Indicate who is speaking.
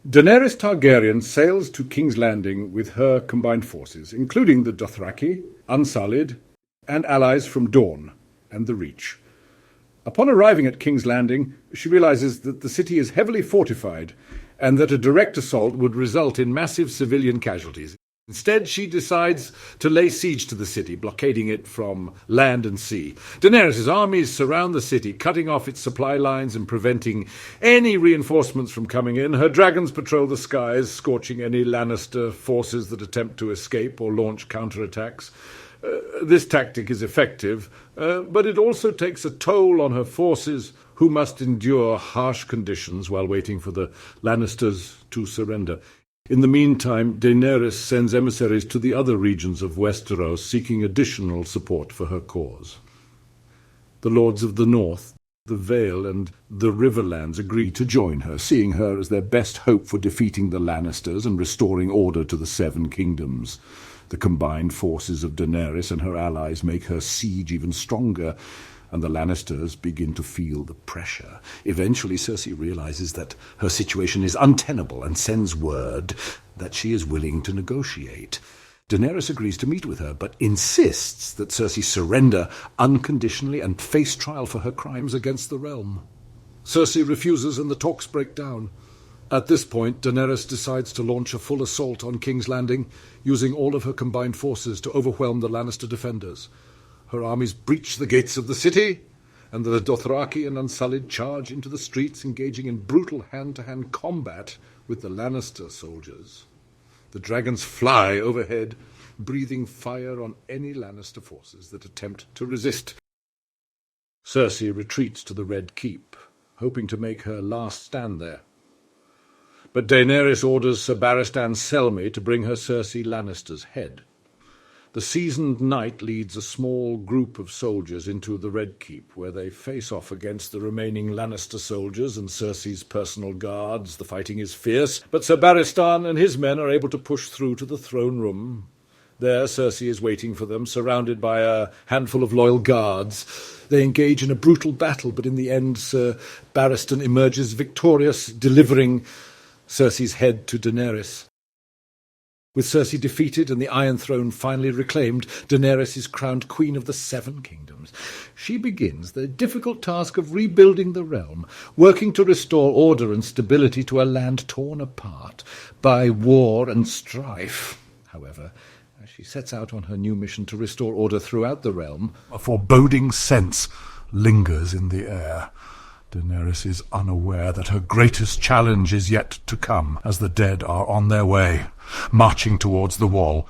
Speaker 1: Daenerys Targaryen sails to King's Landing with her combined forces, including the Dothraki, Unsullied, and allies from Dorne and the Reach. Upon arriving at King's Landing, she realizes that the city is heavily fortified and that a direct assault would result in massive civilian casualties. Instead, she decides to lay siege to the city, blockading it from land and sea. Daenerys' armies surround the city, cutting off its supply lines and preventing any reinforcements from coming in. Her dragons patrol the skies, scorching any Lannister forces that attempt to escape or launch counterattacks. This tactic is effective, but it also takes a toll on her forces, who must endure harsh conditions while waiting for the Lannisters to surrender. In the meantime, Daenerys sends emissaries to the other regions of Westeros, seeking additional support for her cause. The Lords of the North, the Vale, and the Riverlands agree to join her, seeing her as their best hope for defeating the Lannisters and restoring order to the Seven Kingdoms. The combined forces of Daenerys and her allies make her siege even stronger, and the Lannisters begin to feel the pressure. Eventually, Cersei realizes that her situation is untenable and sends word that she is willing to negotiate. Daenerys agrees to meet with her, but insists that Cersei surrender unconditionally and face trial for her crimes against the realm. Cersei refuses, and the talks break down. At this point, Daenerys decides to launch a full assault on King's Landing, using all of her combined forces to overwhelm the Lannister defenders. Her armies breach the gates of the city, and the Dothraki and Unsullied charge into the streets, engaging in brutal hand-to-hand combat with the Lannister soldiers. The dragons fly overhead, breathing fire on any Lannister forces that attempt to resist. Cersei retreats to the Red Keep, hoping to make her last stand there. But Daenerys orders Sir Barristan Selmy to bring her Cersei Lannister's head. The seasoned knight leads a small group of soldiers into the Red Keep, where they face off against the remaining Lannister soldiers and Cersei's personal guards. The fighting is fierce, but Sir Barristan and his men are able to push through to the throne room. There, Cersei is waiting for them, surrounded by a handful of loyal guards. They engage in a brutal battle, but in the end, Sir Barristan emerges victorious, delivering Cersei's head to Daenerys. With Cersei defeated and the Iron Throne finally reclaimed, Daenerys is crowned Queen of the Seven Kingdoms. She begins the difficult task of rebuilding the realm, working to restore order and stability to a land torn apart by war and strife. However, as she sets out on her new mission to restore order throughout the realm, a foreboding sense lingers in the air. Daenerys is unaware that her greatest challenge is yet to come, as the dead are on their way, marching towards the wall.